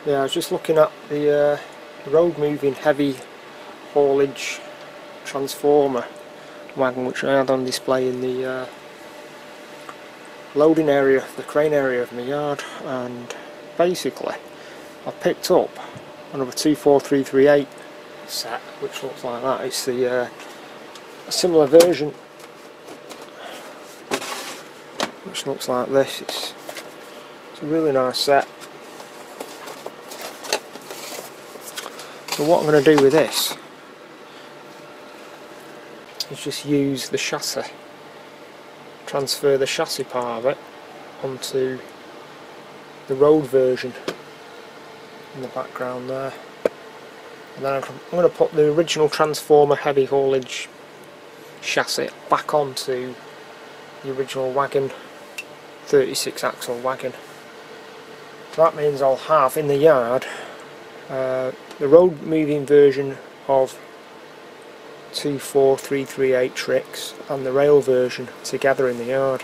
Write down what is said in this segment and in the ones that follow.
Yeah, I was just looking at the road moving heavy haulage transformer wagon which I had on display in the loading area, the crane area of my yard, and basically I picked up another 24338 set which looks like that. It's the a similar version which looks like this. It's a really nice set. So what I'm going to do with this is just use the chassis, transfer the chassis part of it onto the road version in the background there, and then I'm going to put the original transformer heavy haulage chassis back onto the original wagon, 36 axle wagon. So that means I'll have in the yard the road moving version of 24338 Trix and the rail version together in the yard.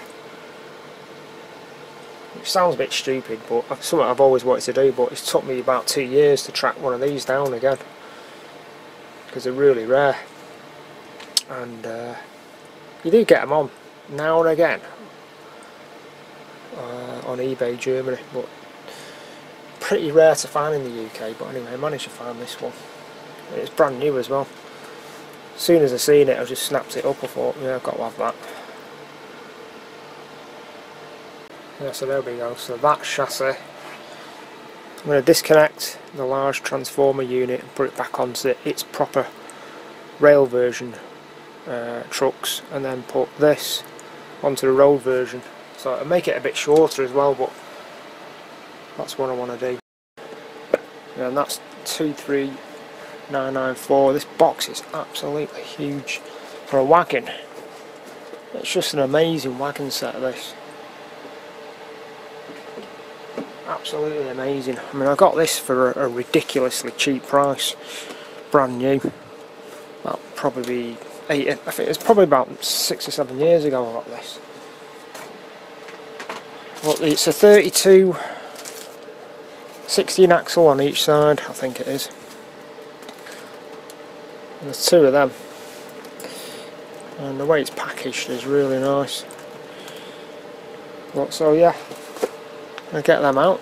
Which sounds a bit stupid, but it's something I've always wanted to do, but it's took me about 2 years to track one of these down again, because they're really rare, and you do get them on now and again on eBay Germany, but pretty rare to find in the UK. But anyway, I managed to find this one. It's brand new as well. As soon as I seen it, I just snapped it up. I thought, yeah, I've got to have that. Yeah, so there we go. So that chassis, I'm going to disconnect the large transformer unit and put it back onto its proper rail version trucks, and then put this onto the road version. So I'll make it a bit shorter as well, but that's what I want to do. Yeah, and that's 23994. This box is absolutely huge for a wagon. It's just an amazing wagon set of this. Absolutely amazing. I mean, I got this for a ridiculously cheap price, brand new. That'll probably be I think it's probably about 6 or 7 years ago I got this. Well, it's a 32 16 axle on each side, I think it is. And there's 2 of them. And the way it's packaged is really nice. But so yeah, I'll get them out.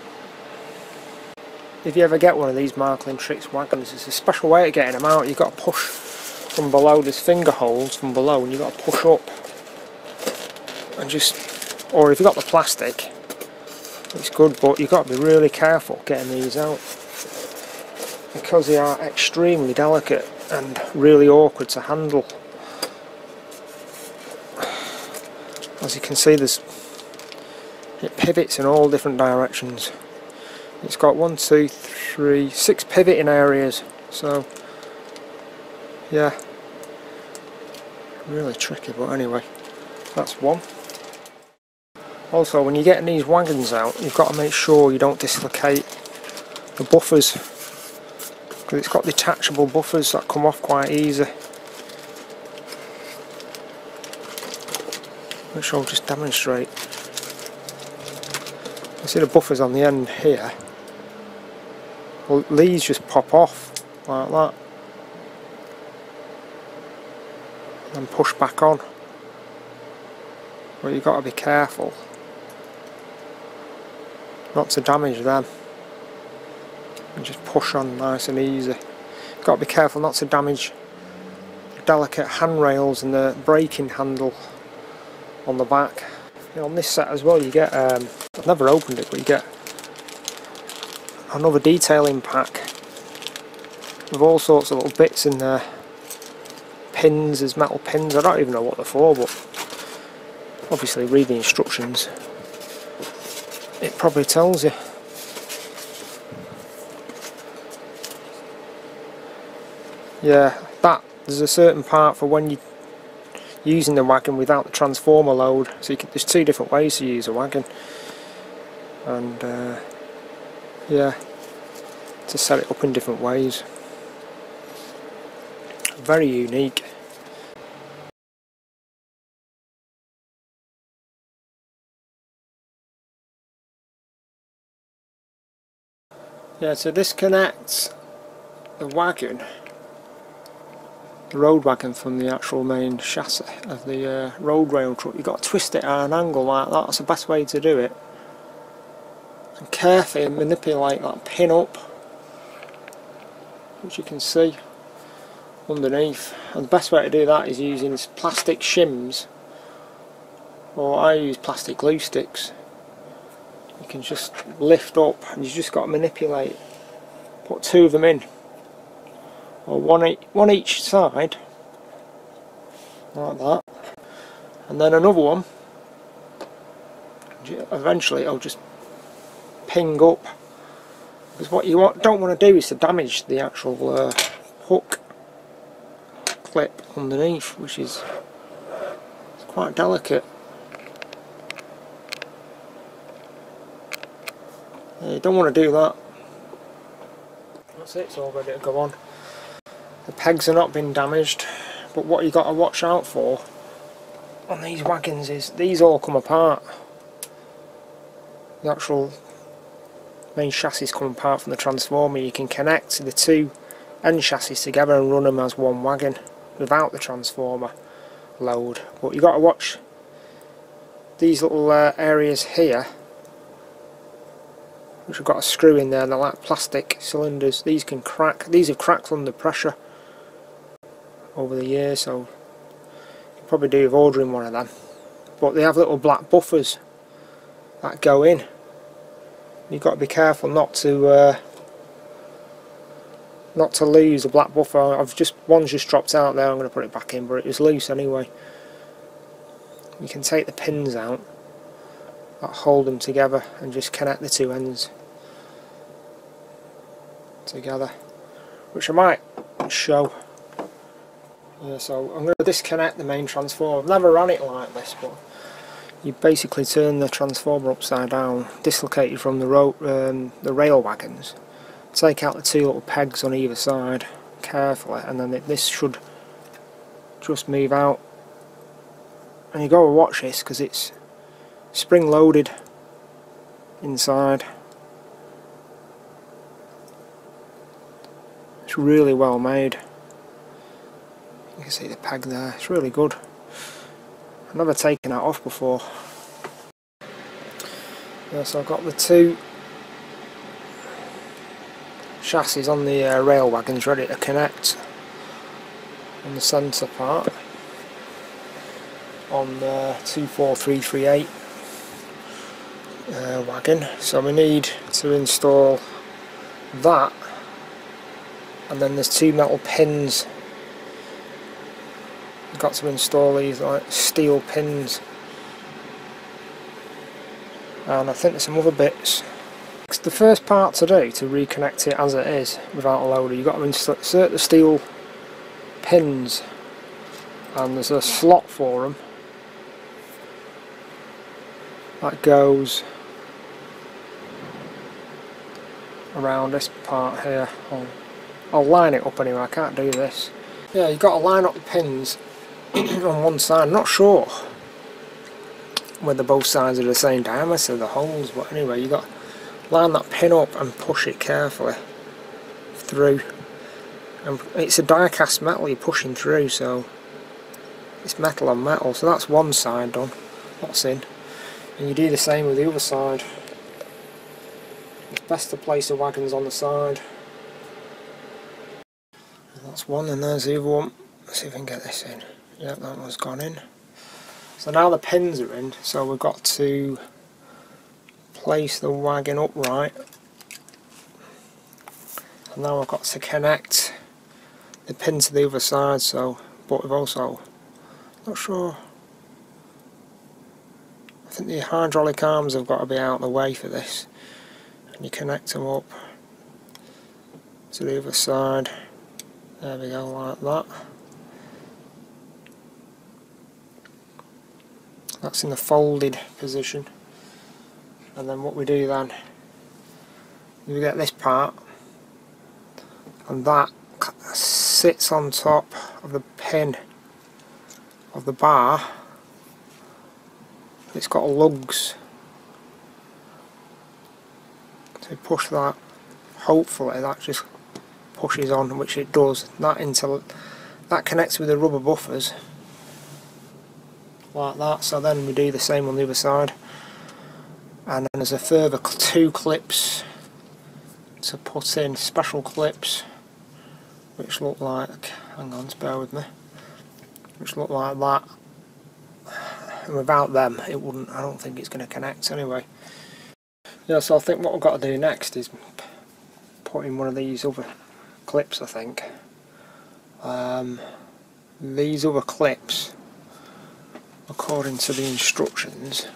If you ever get one of these Marklin Trix wagons, there's a special way of getting them out. You've got to push from below. There's finger holes from below, and you've got to push up. And just, or if you've got the plastic, it's good, but you've got to be really careful getting these out, because they are extremely delicate and really awkward to handle. As you can see, it pivots in all different directions. It's got 1, 2, 3, 6 pivoting areas, so yeah, really tricky, but anyway, that's one. Also, when you're getting these wagons out, you've got to make sure you don't dislocate the buffers, because it's got detachable buffers that come off quite easy, which I'll just demonstrate. You see the buffers on the end here. Well, these just pop off like that and push back on. But you've got to be careful not to damage them, and just push on nice and easy. You've got to be careful not to damage the delicate handrails and the braking handle on the back. You know, on this set as well, you get I've never opened it, but you get another detailing pack with all sorts of little bits in there. Pins, there's metal pins, I don't even know what they're for, but obviously read the instructions, it probably tells you. Yeah, there's a certain part for when you're using the wagon without the transformer load. So there's 2 different ways to use a wagon, and yeah, to set it up in different ways. Very unique. Yeah, to disconnect the wagon, the road wagon, from the actual main chassis of the road rail truck, you've got to twist it at an angle like that. That's the best way to do it. And carefully manipulate that pin up, which you can see underneath. And the best way to do that is using plastic shims, or I use plastic glue sticks. You can just lift up and you just got to manipulate. Put two of them in, or one each side, like that, and then another one. Eventually it'll just ping up, because what you don't want to do is to damage the actual hook clip underneath, which is quite delicate. You don't want to do that. That's it, it's all ready to go on. The pegs are not been damaged, but what you got to watch out for on these wagons is these all come apart. The actual main chassis come apart from the transformer. You can connect the two end chassis together and run them as one wagon without the transformer load, but you got to watch these little areas here, which have got a screw in there. They're like plastic cylinders. These can crack. These have cracked under pressure over the years, so you could probably do with ordering one of them. But they have little black buffers that go in. You've got to be careful not to lose the black buffer. One's just dropped out there. I'm going to put it back in, but it was loose anyway. You can take the pins out that hold them together and just connect the two ends together, which I might show. Yeah, so I'm going to disconnect the main transformer. I've never ran it like this, but you basically turn the transformer upside down, dislocated from the rail wagons. Take out the two little pegs on either side carefully, and then this should just move out. And you got to watch this because it's spring loaded inside. It's really well made. You can see the peg there, it's really good. I've never taken that off before. Yeah, so I've got the two chassis on the rail wagons ready to connect on the centre part on the 24338 wagon. So we need to install that, and then there's two metal pins. We've got to install these like steel pins, and I think there's some other bits. The first part to do to reconnect it as it is without a loader, you've got to insert the steel pins, and there's a slot for them that goes around this part here. I'll line it up anyway, I can't do this. Yeah, you've got to line up the pins on one side. I'm not sure whether both sides are the same diameter of the holes, but anyway, you've got to line that pin up and push it carefully through. And it's a die cast metal you're pushing through, so it's metal on metal. So that's one side done, that's in. And you do the same with the other side. It's best to place the wagons on the side. And that's one, and there's the other one. Let's see if we can get this in. Yep, that one's gone in. So now the pins are in, so we've got to place the wagon upright, and now I've got to connect the pin to the other side. So, but we've also, not sure, I think the hydraulic arms have got to be out of the way for this, and you connect them up to the other side. There we go, like that. That's in the folded position. And then what we do then, we get this part, and that sits on top of the pin of the bar. It's got lugs, so you push that hopefully that just pushes on, which it does. That connects with the rubber buffers like that, so then we do the same on the other side. And then there's a further 2 clips to put in, special clips, which look like, hang on, bear with me, which look like that. And without them it wouldn't, I don't think it's going to connect anyway. Yeah, so I think what we've got to do next is put in one of these other clips, I think. These other clips, according to the instructions,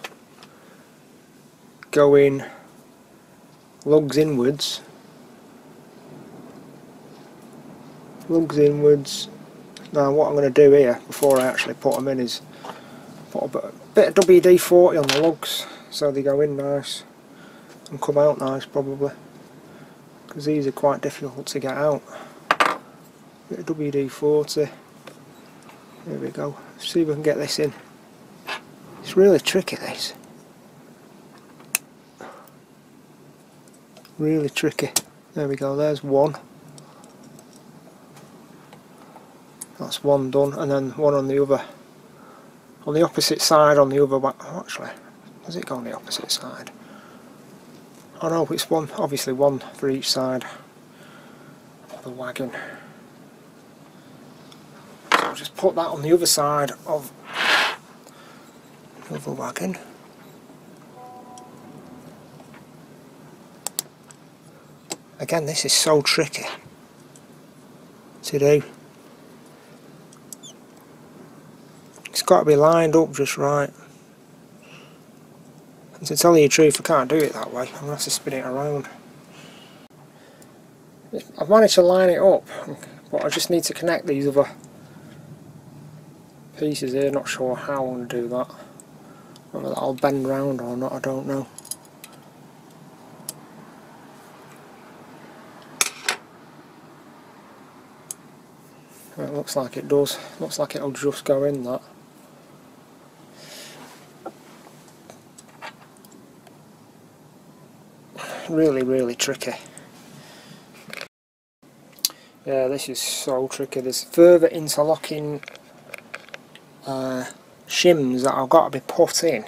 go in lugs inwards. Now what I'm going to do here before I actually put them in is put a bit of WD-40 on the lugs so they go in nice and come out nice, probably, because these are quite difficult to get out. Bit of WD-40. There we go. See if we can get this in. It's really tricky, this. Really tricky. There we go, there's one. That's one done, and then one on the other. On the opposite side, on the other one. Oh, actually, does it go on the opposite side? Oh no, it's one, obviously one for each side of the wagon. So I'll just put that on the other side of the other wagon. Again, this is so tricky to do. It's got to be lined up just right. And to tell you the truth, I can't do it that way. I'm going to have to spin it around. I've managed to line it up, but I just need to connect these other pieces here. Not sure how I'm going to do that. Whether that'll bend round or not, I don't know. It looks like it does. Looks like it'll just go in, that. Really tricky. Yeah, this is so tricky. There's further interlocking shims that I've got to be put in.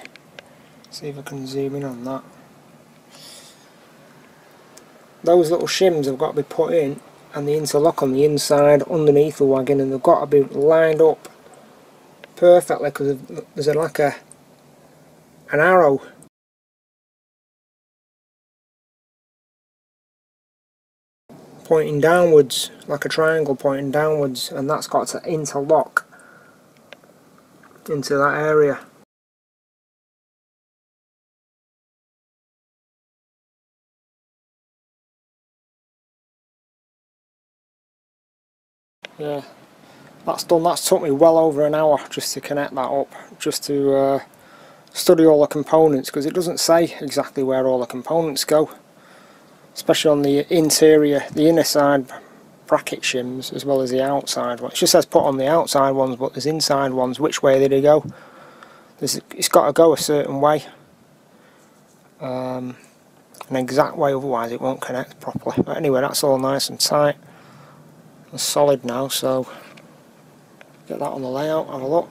See if I can zoom in on that. Those little shims have got to be put in, and the interlock on the inside underneath the wagon, and they've got to be lined up perfectly, because there's like an arrow pointing downwards, like a triangle pointing downwards, and that's got to interlock into that area. Yeah, that's done. That's took me well over an hour just to connect that up, just to study all the components, because it doesn't say exactly where all the components go, especially on the interior, the inner side bracket shims, as well as the outside ones. It just says put on the outside ones, but there's inside ones. Which way did it go? It's got to go a certain way, an exact way, otherwise it won't connect properly. But anyway, that's all nice and tight and solid now, so get that on the layout, have a look.